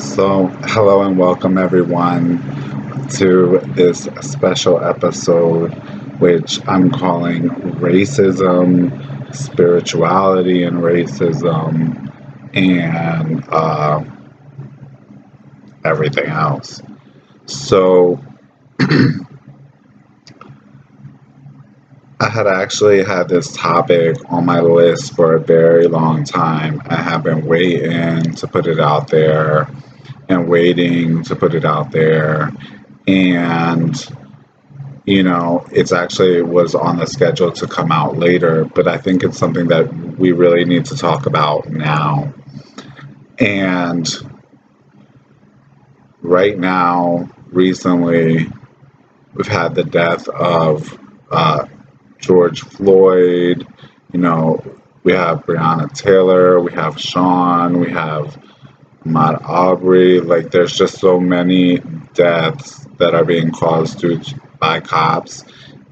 Hello and welcome everyone to this special episode, which I'm calling Racism, Spirituality and Racism, and everything else. So, I had actually had this topic on my list for a very long time. I have been waiting to put it out there and waiting to put it out there. And it's actually was on the schedule to come out later, but I think it's something that we really need to talk about now. And right now, recently, we've had the death of George Floyd. You know, we have Breonna Taylor, we have Sean, we have Ahmaud Arbery. Like, there's just so many deaths that are being caused by cops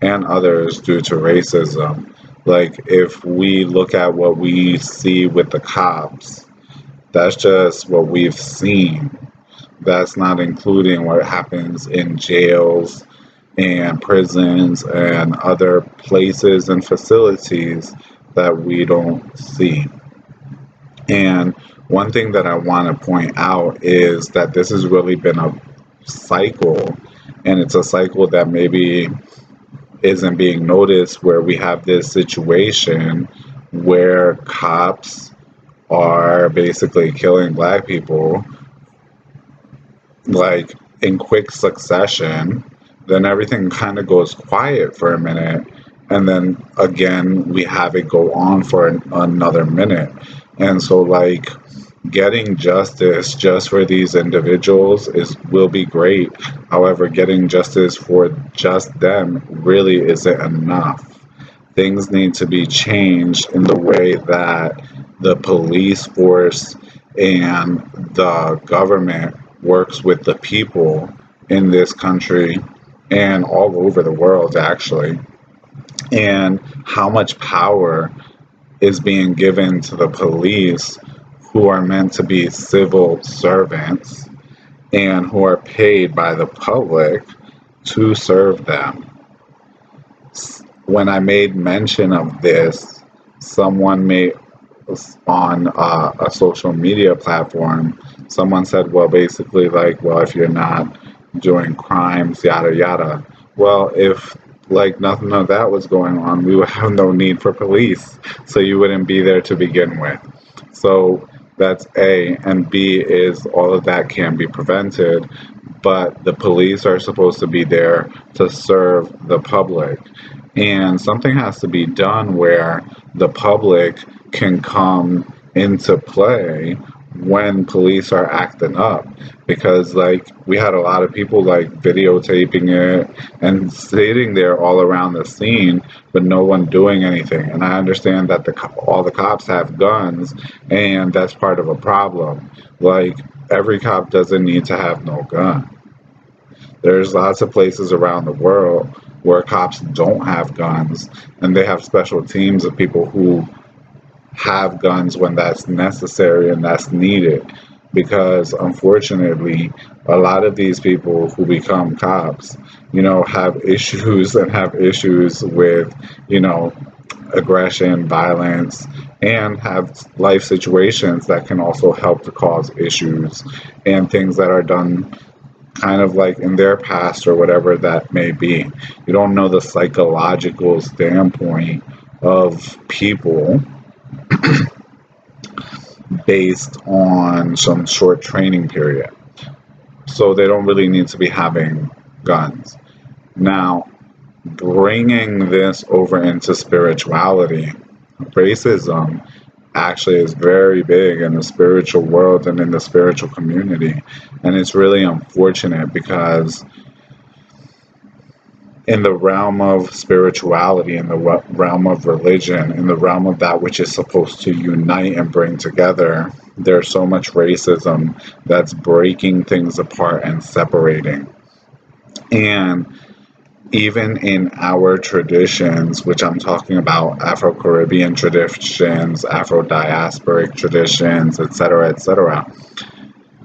and others due to racism. Like, if we look at what we see with the cops, that's just what we've seen. That's not including what happens in jails and prisons and other places and facilities that we don't see. And one thing that I want to point out is that this has really been a cycle, and it's a cycle that maybe isn't being noticed, where we have this situation where cops are basically killing black people like in quick succession. Then everything kind of goes quiet for a minute, and then again we have it go on for another minute. And so, like, getting justice just for these individuals will be great. However, getting justice for just them really isn't enough. Things need to be changed in the way that the police force and the government works with the people in this country and all over the world, actually. And how much power is being given to the police, who are meant to be civil servants and who are paid by the public to serve them. When I made mention of this, someone made on a social media platform, someone said, well, basically, like, well, if you're not doing crimes, yada, yada. Well, if like nothing of that was going on, we would have no need for police. So you wouldn't be there to begin with. So that's A. And B is all of that can be prevented, but the police are supposed to be there to serve the public. And something has to be done where the public can come into play when police are acting up, because like we had a lot of people like videotaping it and sitting there all around the scene, but no one doing anything. And I understand that all the cops have guns, and that's part of a problem. Like, every cop doesn't need to have no gun. There's lots of places around the world where cops don't have guns, and they have special teams of people who have guns when that's necessary and that's needed. Because unfortunately, a lot of these people who become cops, have issues and have issues with, aggression, violence, and have life situations that can also help to cause issues and things that are done kind of like in their past or whatever that may be. You don't know the psychological standpoint of people based on some short training period. So they don't really need to be having guns. Now, bringing this over into spirituality, racism actually is very big in the spiritual world and in the spiritual community. And it's really unfortunate because in the realm of spirituality, in the realm of religion, in the realm of that which is supposed to unite and bring together, there's so much racism that's breaking things apart and separating. And even in our traditions, which I'm talking about Afro-Caribbean traditions, Afro-diasporic traditions, etc., etc.,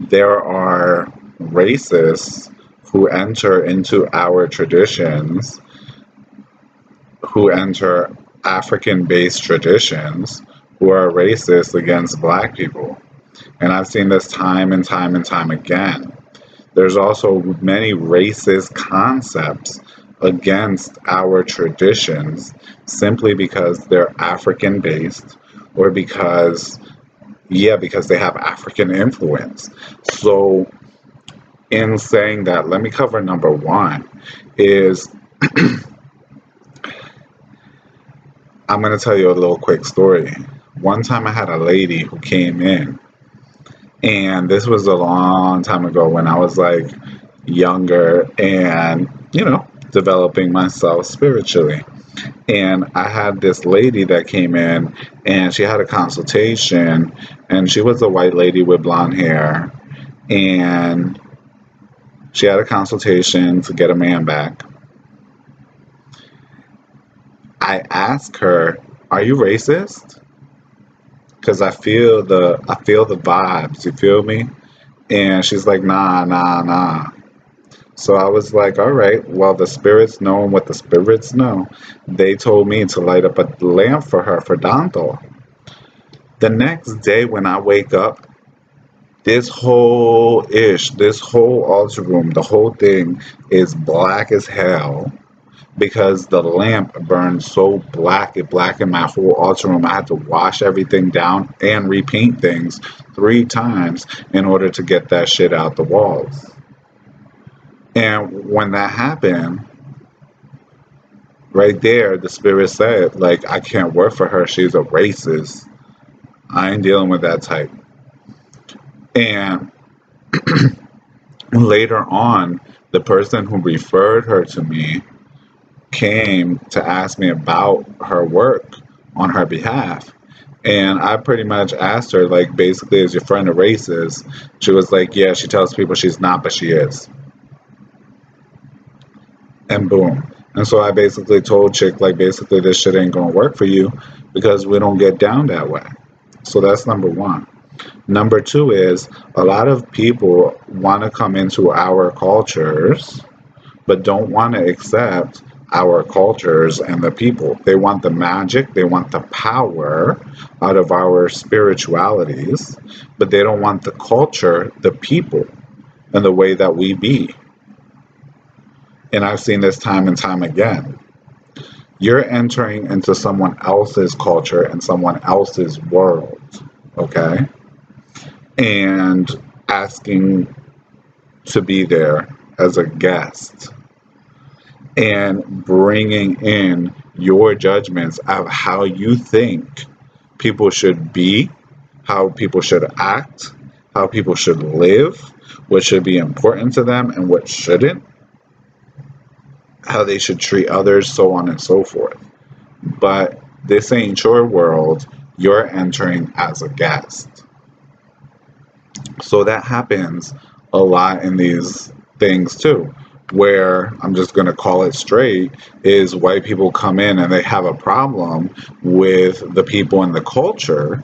there are racists who enter into our traditions, who enter African based traditions, who are racist against black people. And I've seen this time and time and time again. There's also many racist concepts against our traditions simply because they're African based or because they have African influence. So, in saying that, let me cover number one is I'm going to tell you a little quick story. One time I had a lady who came in, and this was a long time ago when I was like younger and, developing myself spiritually. And I had this lady that came in and she had a consultation, and she was a white lady with blonde hair, and she had a consultation to get a man back. I asked her, "Are you racist?" Because I feel the vibes. You feel me? And she's like, "Nah, nah, nah." So I was like, "All right. Well, the spirits know what the spirits know." They told me to light up a lamp for her for Danto. The next day when I wake up, this whole altar room, the whole thing is black as hell because the lamp burned so black, it blackened my whole altar room. I had to wash everything down and repaint things 3 times in order to get that shit out the walls. And when that happened, right there, the spirit said, like, I can't work for her. She's a racist. I ain't dealing with that type. And later on, the person who referred her to me came to ask me about her work on her behalf. And I pretty much asked her, like, basically, is your friend a racist? She was like, yeah, she tells people she's not, but she is. And boom. And so I basically told Chick, like, basically, this shit ain't gonna work for you because we don't get down that way. So that's number one. Number two is a lot of people want to come into our cultures, but don't want to accept our cultures and the people. They want the magic, they want the power out of our spiritualities, but they don't want the culture, the people, and the way that we be. And I've seen this time and time again. You're entering into someone else's culture and someone else's world, okay? And asking to be there as a guest and bringing in your judgments of how you think people should be, how people should act, how people should live, what should be important to them and what shouldn't, how they should treat others, so on and so forth. But this ain't your world. You're entering as a guest. So that happens a lot in these things too, where I'm just going to call it straight is white people come in and they have a problem with the people and the culture,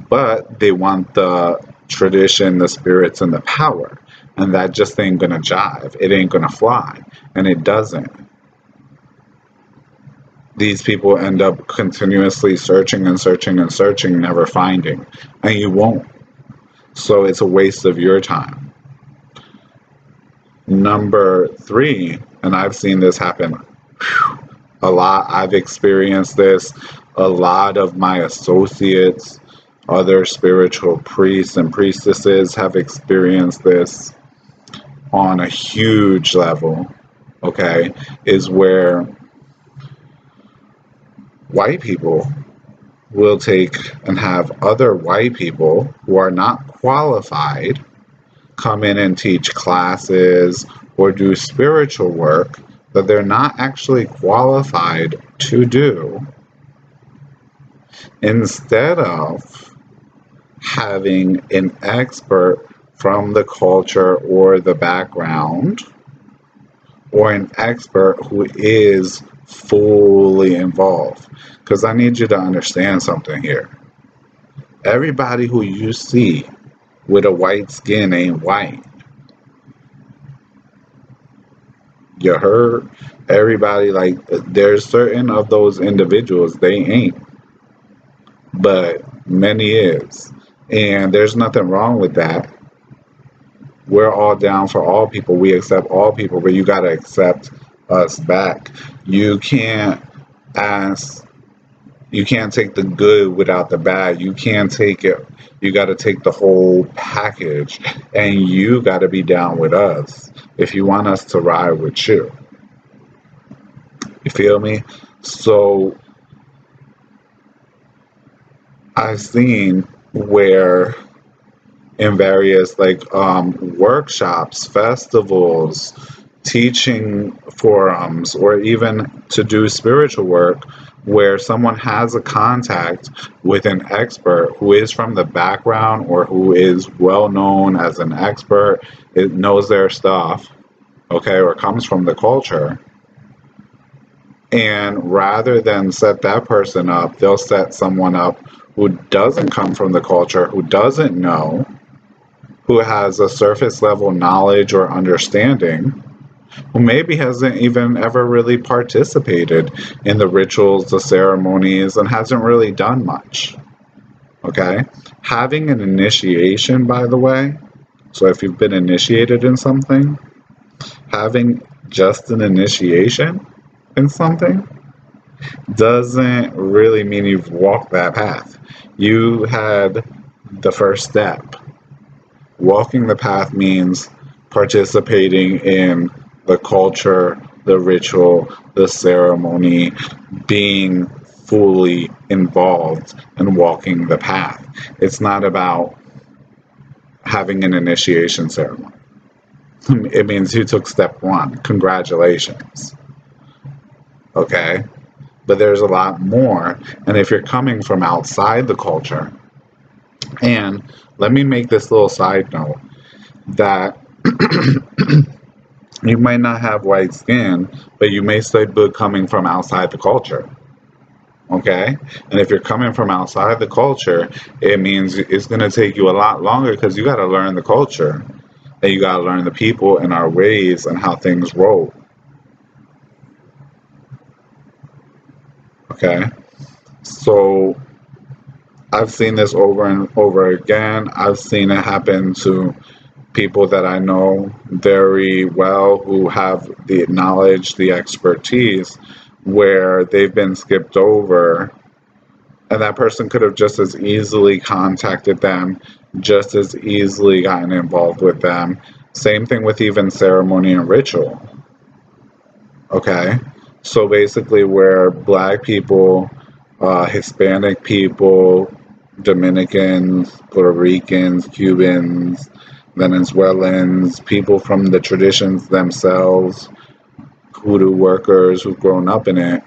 but they want the tradition, the spirits, and the power. And that just ain't going to jive. It ain't going to fly. And it doesn't. These people end up continuously searching and searching and searching, never finding. And you won't. So it's a waste of your time. Number three, and I've seen this happen a lot. I've experienced this. A lot of my associates, other spiritual priests and priestesses have experienced this on a huge level, okay, is where white people will take and have other white people who are not qualified come in and teach classes or do spiritual work that they're not actually qualified to do, instead of having an expert from the culture or the background, or an expert who is fully involved. Because I need you to understand something here. Everybody who you see with a white skin ain't white. You heard? Everybody, like, there's certain of those individuals, they ain't, but many is. And there's nothing wrong with that. We're all down for all people. We accept all people, but you got to accept us back. You can't ask, you can't take the good without the bad. You can't take it. You got to take the whole package, and you got to be down with us if you want us to ride with you. You feel me? So I've seen where in various like workshops, festivals, teaching forums, or even to do spiritual work where someone has a contact with an expert who is from the background or who is well known as an expert, it knows their stuff, okay, or comes from the culture. And rather than set that person up, they'll set someone up who doesn't come from the culture, who doesn't know, who has a surface level knowledge or understanding, who maybe hasn't even ever really participated in the rituals, the ceremonies, and hasn't really done much. Okay? Having an initiation, by the way, so if you've been initiated in something, having just an initiation in something doesn't really mean you've walked that path. You had the first step. Walking the path means participating in the culture, the ritual, the ceremony, being fully involved in walking the path. It's not about having an initiation ceremony. It means you took step one. Congratulations. Okay? But there's a lot more. And if you're coming from outside the culture, and let me make this little side note that you might not have white skin, but you may still be coming from outside the culture. Okay? And if you're coming from outside the culture, it means it's going to take you a lot longer because you got to learn the culture and you got to learn the people and our ways and how things roll. Okay? So I've seen this over and over again. I've seen it happen to people that I know very well who have the knowledge, the expertise, where they've been skipped over, and that person could have just as easily contacted them, just as easily gotten involved with them. Same thing with even ceremony and ritual. Okay? So basically, where Black people, Hispanic people, Dominicans, Puerto Ricans, Cubans, Venezuelans, people from the traditions themselves, hoodoo workers who've grown up in it,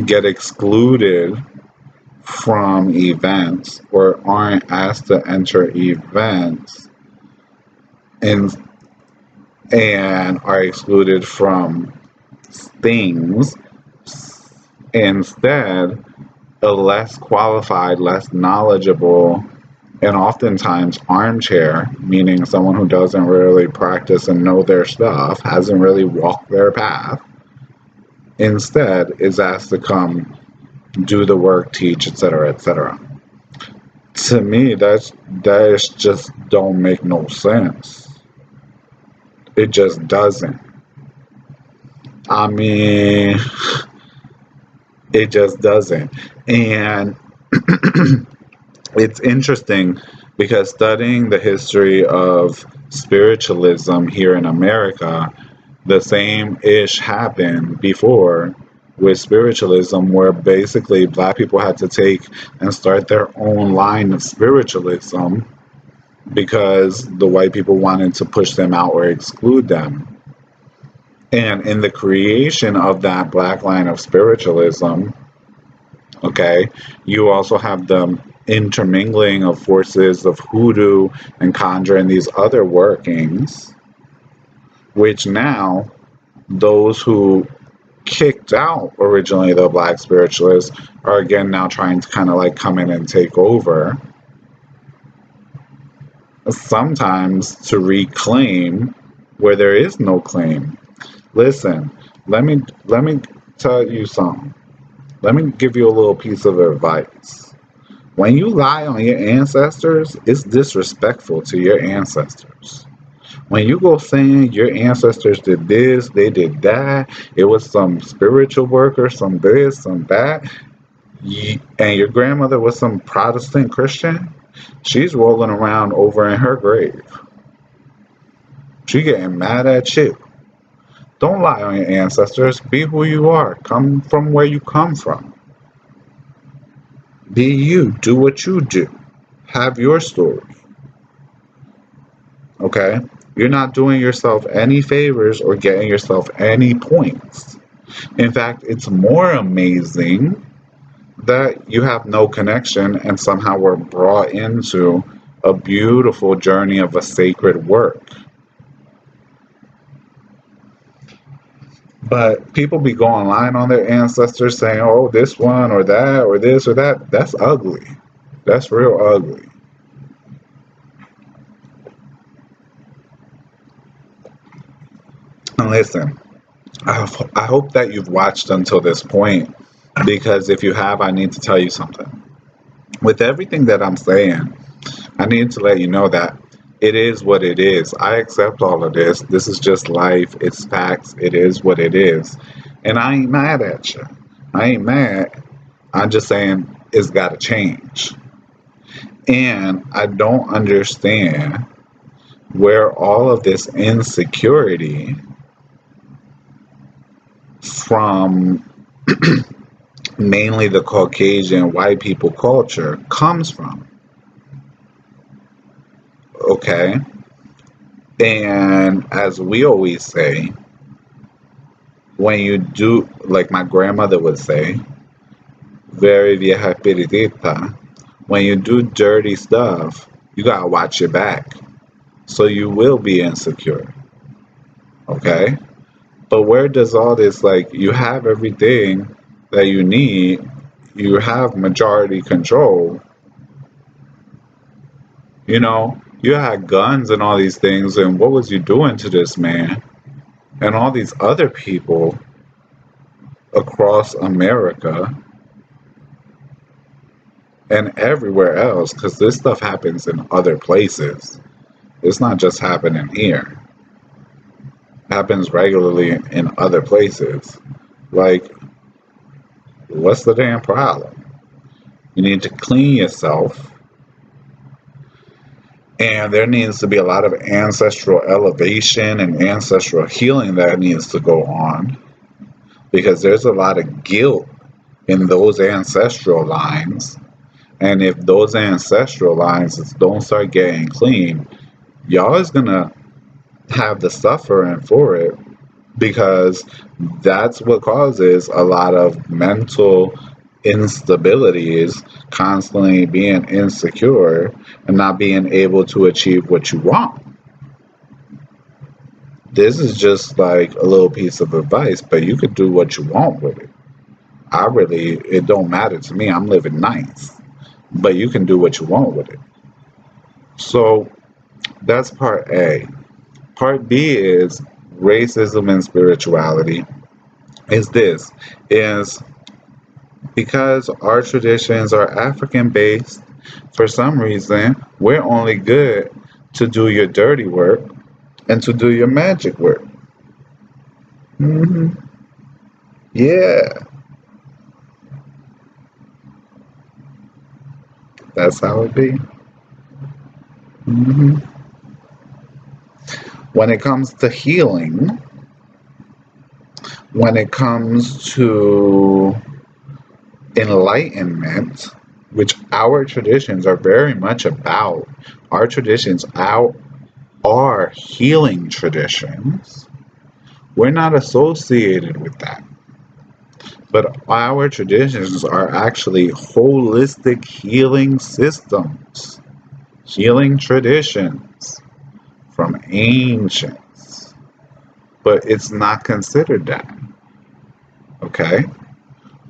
get excluded from events or aren't asked to enter events and are excluded from things. Instead, a less qualified, less knowledgeable, and oftentimes armchair, meaning someone who doesn't really practice and know their stuff, hasn't really walked their path, instead is asked to come do the work, teach, etc., etc. To me, that just don't make no sense. It just doesn't. I mean, it just doesn't. And it's interesting because studying the history of spiritualism here in America, the same ish happened before with spiritualism, where basically Black people had to take and start their own line of spiritualism because the white people wanted to push them out or exclude them. And in the creation of that Black line of spiritualism, okay, you also have the intermingling of forces of hoodoo and conjure and these other workings, which now those who kicked out originally the Black spiritualists are again now trying to kind of like come in and take over. sometimes to reclaim where there is no claim. Listen, let me tell you something. Let me give you a little piece of advice. When you lie on your ancestors, it's disrespectful to your ancestors. When you go saying your ancestors did this, they did that, it was some spiritual worker, some this, some that, and your grandmother was some Protestant Christian, she's rolling around over in her grave. She getting mad at you. Don't lie on your ancestors. Be who you are. Come from where you come from. Be you. Do what you do. Have your story. Okay? You're not doing yourself any favors or getting yourself any points. In fact, it's more amazing that you have no connection and somehow were brought into a beautiful journey of a sacred work. But people be going lying on their ancestors saying, oh, this one or that or this or that. That's ugly. That's real ugly. And listen, I hope that you've watched until this point because if you have, I need to tell you something. With everything that I'm saying, I need to let you know that it is what it is. I accept all of this. This is just life. It's facts. It is what it is. And I ain't mad at you. I ain't mad. I'm just saying it's got to change. And I don't understand where all of this insecurity from mainly the Caucasian white people culture comes from. Okay? And as we always say, when you do, like my grandmother would say, very vieja piritita, when you do dirty stuff, you gotta watch your back. So you will be insecure. Okay? But where does all this, like, you have everything that you need, you have majority control, you had guns and all these things, and what was you doing to this man and all these other people across America and everywhere else? Because this stuff happens in other places. It's not just happening here. It happens regularly in other places. Like, what's the damn problem? You need to clean yourself. And there needs to be a lot of ancestral elevation and ancestral healing that needs to go on because there's a lot of guilt in those ancestral lines. And if those ancestral lines don't start getting clean, y'all is going to have the suffering for it because that's what causes a lot of mental instabilities, constantly being insecure and not being able to achieve what you want. This is just like a little piece of advice, but you could do what you want with it. It don't matter to me. I'm living nice, but you can do what you want with it. So that's part A. Part B is racism and spirituality. Is because our traditions are African based, for some reason, we're only good to do your dirty work and to do your magic work. hmm Yeah, that's how it be. hmm When it comes to healing, when it comes to enlightenment, which our traditions are very much about, our traditions are healing traditions. We're not associated with that. But our traditions are actually holistic healing systems, healing traditions from ancients. But it's not considered that, okay?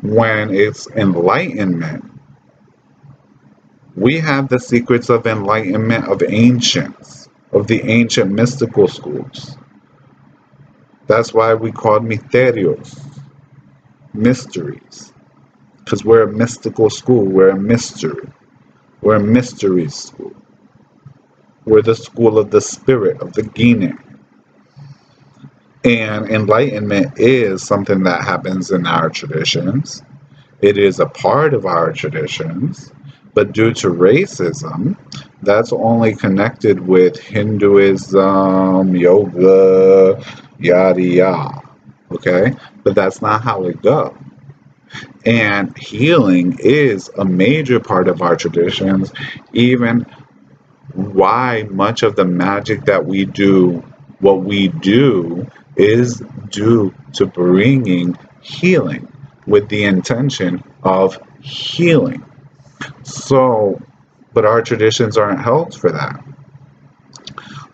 When it's enlightenment, We have the secrets of enlightenment of ancients, of the ancient mystical schools. That's why we call misterios, mysteries, because we're a mystical school. We're a mystery. We're a mystery school. We're the school of the spirit, of the Gine. And enlightenment is something that happens in our traditions. It is a part of our traditions, but due to racism, that's only connected with Hinduism, yoga, yada yada. Okay? But that's not how it goes. And healing is a major part of our traditions, even why much of the magic that we do, what we do, is due to bringing healing with the intention of healing. So, but our traditions aren't held for that.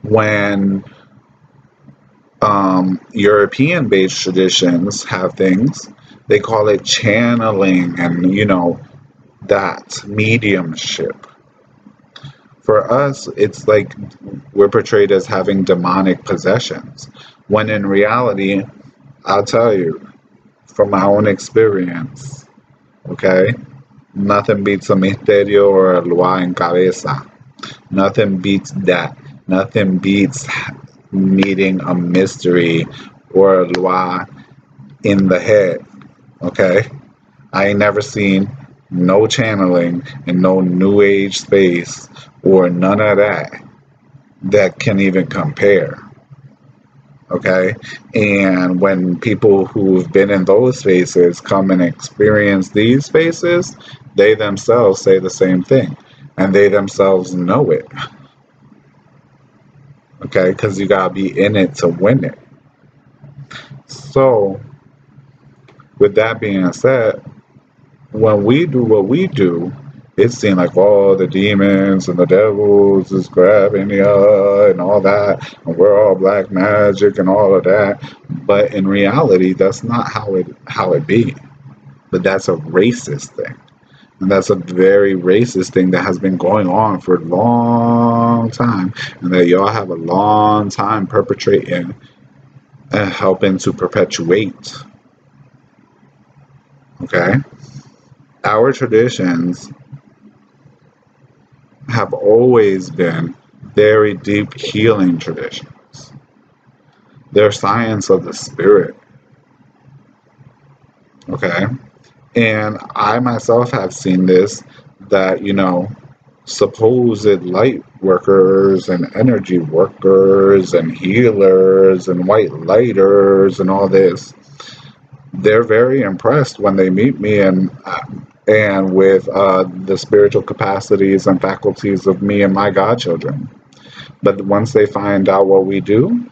When European based traditions have things, they call it channeling and, that mediumship. For us, it's like we're portrayed as having demonic possessions, when in reality, I'll tell you from my own experience, okay, nothing beats a misterio or a lua en cabeza. Nothing beats that. Nothing beats meeting a mystery or a lua in the head, okay? I ain't never seen no channeling in no new age space or none of that can even compare. Okay. And when people who've been in those spaces come and experience these spaces, they themselves say the same thing. And they themselves know it. Okay. Because you got to be in it to win it. So, with that being said, when we do what we do, it seems like all the demons and the devils is grabbing you and all that, and we're all black magic and all of that. But in reality, that's not how it be. But that's a racist thing, and that's a very racist thing that has been going on for a long time, and that y'all have a long time perpetrating and helping to perpetuate. Okay, our traditions have always been very deep healing traditions. They're science of the spirit. Okay. And I myself have seen this, that, supposed light workers and energy workers and healers and white lighters and all this, they're very impressed when they meet me and with the spiritual capacities and faculties of me and my godchildren. But once they find out what we do,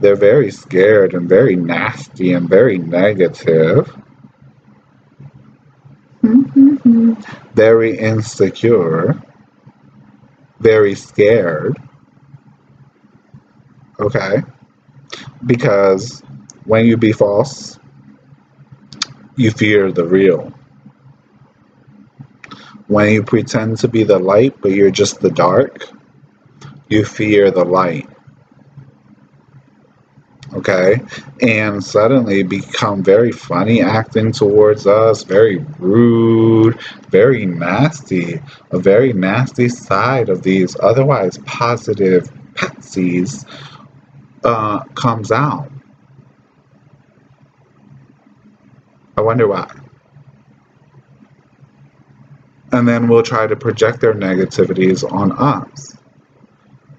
they're very scared and very nasty and very negative, very insecure, very scared. Okay? Because when you be false, you fear the real. When you pretend to be the light, but you're just the dark, you fear the light. Okay? And suddenly become very funny acting towards us, very rude, very nasty, a very nasty side of these otherwise positive patsies comes out. I wonder why. And then we'll try to project their negativities on us.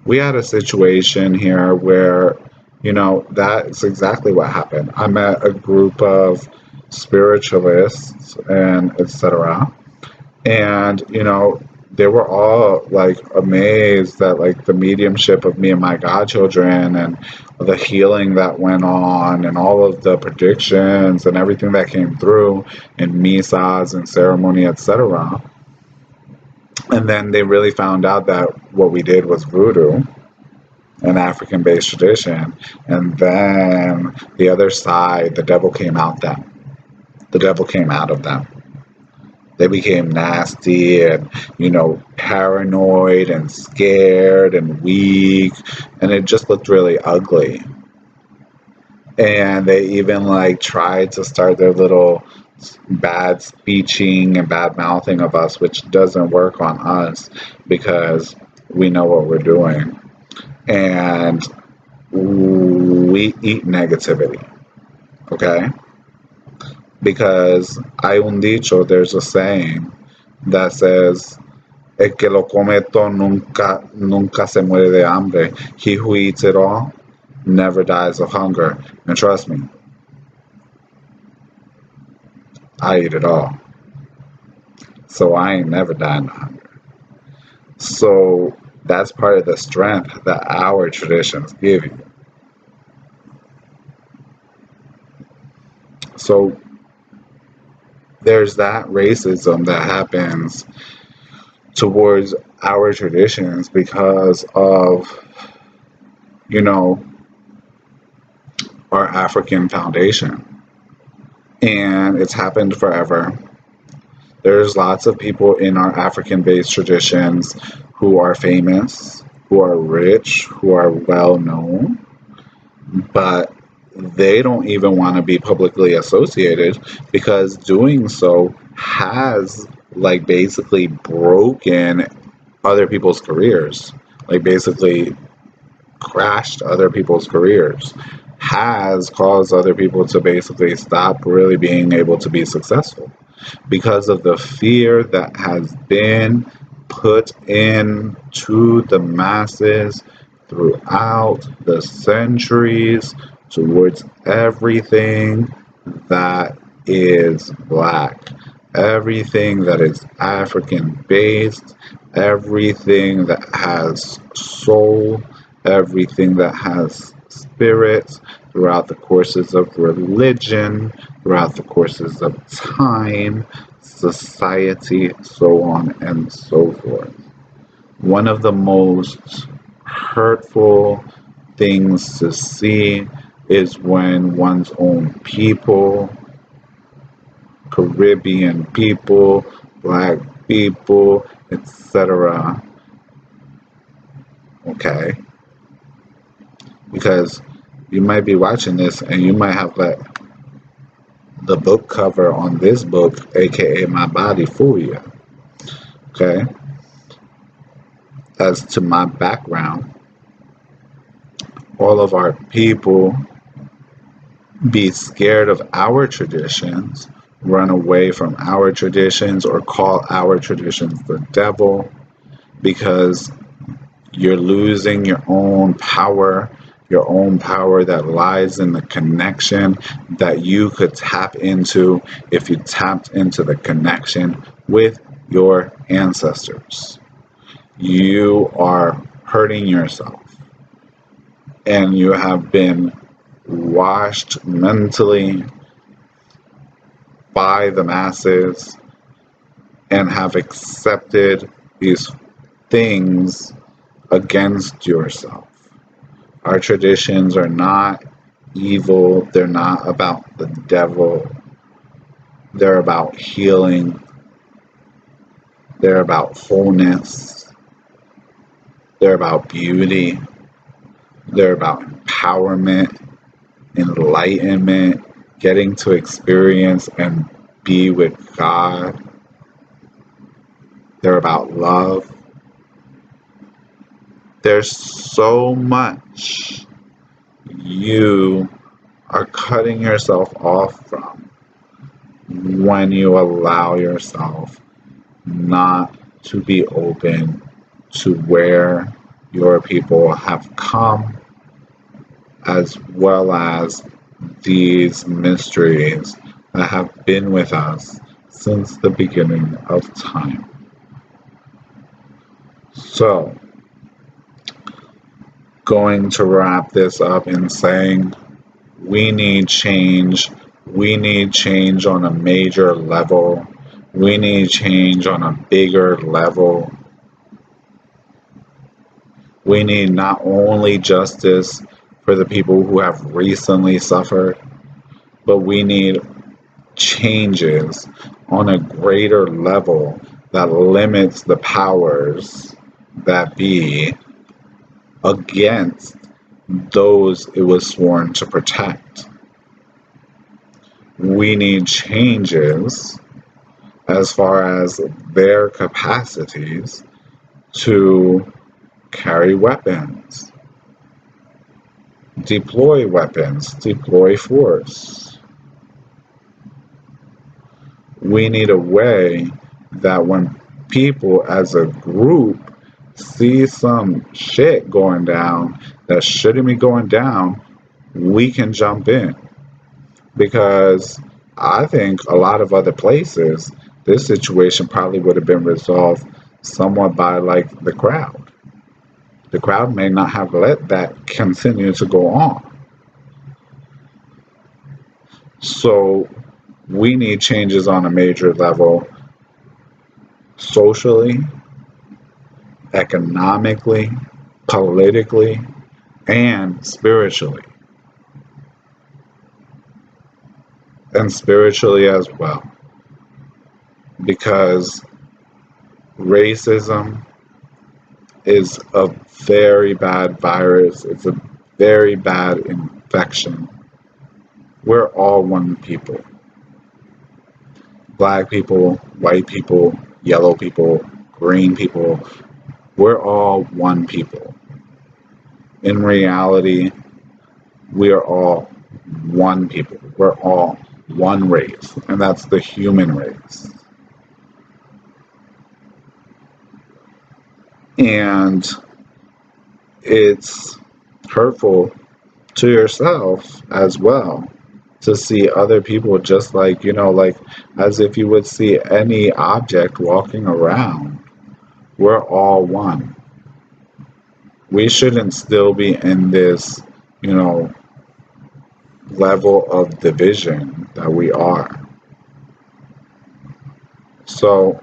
We had a situation here where, that's exactly what happened. I met a group of spiritualists and etc. And, they were all like amazed at like the mediumship of me and my godchildren and the healing that went on and all of the predictions and everything that came through in misas and ceremony, etc. And then they really found out that what we did was voodoo, an African based tradition. And then the other side, the devil came out them. The devil came out of them. They became nasty and, paranoid and scared and weak, and it just looked really ugly. And they even like tried to start their little bad speeching and bad mouthing of us, which doesn't work on us because we know what we're doing. And we eat negativity, okay? Because hay un dicho, there's a saying that says, el que lo come todo nunca se muere de hambre. He who eats it all never dies of hunger. And trust me, I eat it all. So I ain't never dying of hunger. So that's part of the strength that our traditions give you. So there's that racism that happens towards our traditions because of, you know, our African foundation. And it's happened forever. There's lots of people in our African based traditions who are famous, who are rich, who are well known, but they don't even want to be publicly associated because doing so has like basically broken other people's careers, like basically crashed other people's careers, has caused other people to basically stop really being able to be successful because of the fear that has been put into the masses throughout the centuries towards everything that is black, everything that is African based, everything that has soul, everything that has spirit throughout the courses of religion, throughout the courses of time, society, so on and so forth. One of the most hurtful things to see is when one's own people, Caribbean people, black people, etc. Okay? Because you might be watching this and you might have let the book cover on this book, aka my body, fool you. Okay? As to my background, all of our people be scared of our traditions, run away from our traditions, or call our traditions the devil because you're losing your own power that lies in the connection that you could tap into if you tapped into the connection with your ancestors. You are hurting yourself and you have been washed mentally by the masses and have accepted these things against yourself. Our traditions are not evil, they're not about the devil, they're about healing, they're about wholeness, they're about beauty, they're about empowerment, enlightenment, getting to experience and be with God. They're about love. There's so much you are cutting yourself off from when you allow yourself not to be open to where your people have come, as well as these mysteries that have been with us since the beginning of time. So, going to wrap this up in saying we need change. We need change on a major level. We need change on a bigger level. We need not only justice for the people who have recently suffered, but we need changes on a greater level that limits the powers that be against those it was sworn to protect. We need changes as far as their capacities to carry weapons, deploy force. We need a way that when people as a group see some shit going down that shouldn't be going down, we can jump in. Because I think a lot of other places, this situation probably would have been resolved somewhat by like the crowd. The crowd may not have let that continue to go on. So we need changes on a major level, socially, economically, politically, and spiritually. And spiritually as well. Because racism is a very bad virus. It's a very bad infection. We're all one people. Black people, white people, yellow people, green people. We're all one people. In reality, we are all one people. We're all one race, and that's the human race. And it's hurtful to yourself as well to see other people just like, like as if you would see any object walking around. We're all one. We shouldn't still be in this, level of division that we are. So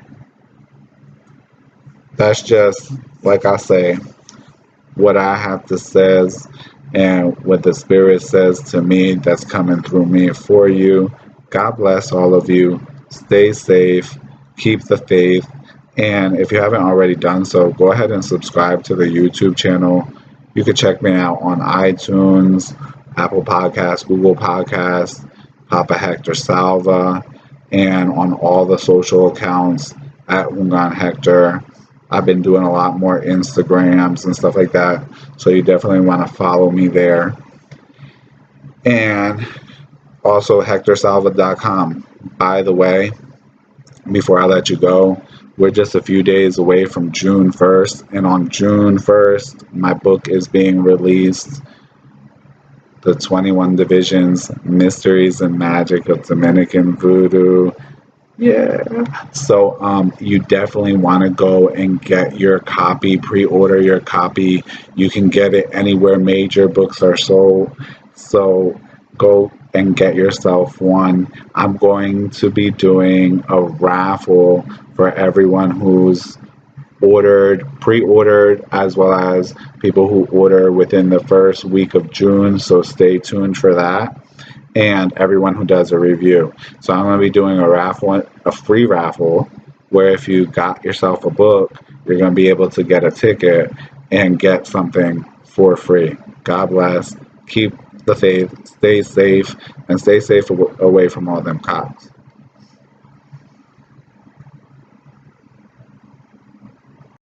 that's just, like I say, what I have to say and what the Spirit says to me that's coming through me for you. God bless all of you. Stay safe. Keep the faith. And if you haven't already done so, go ahead and subscribe to the YouTube channel. You can check me out on iTunes, Apple Podcasts, Google Podcasts, Papa Hector Salva, and on all the social accounts at Ungan Hector. I've been doing a lot more Instagrams and stuff like that, so you definitely want to follow me there. And also HectorSalva.com. By the way, before I let you go, we're just a few days away from June 1st, and on June 1st, my book is being released, The 21 Divisions, Mysteries and Magic of Dominican Voodoo. Yeah. So you definitely want to go and get your copy, pre-order your copy. You can get it anywhere major books are sold. So go and get yourself one. I'm going to be doing a raffle for everyone who's pre-ordered, as well as people who order within the first week of June. So stay tuned for that. And everyone who does a review. So I'm going to be doing a free raffle, where if you got yourself a book, you're going to be able to get a ticket and get something for free. God bless. Keep the faith. Stay safe. And stay safe away from all them cops.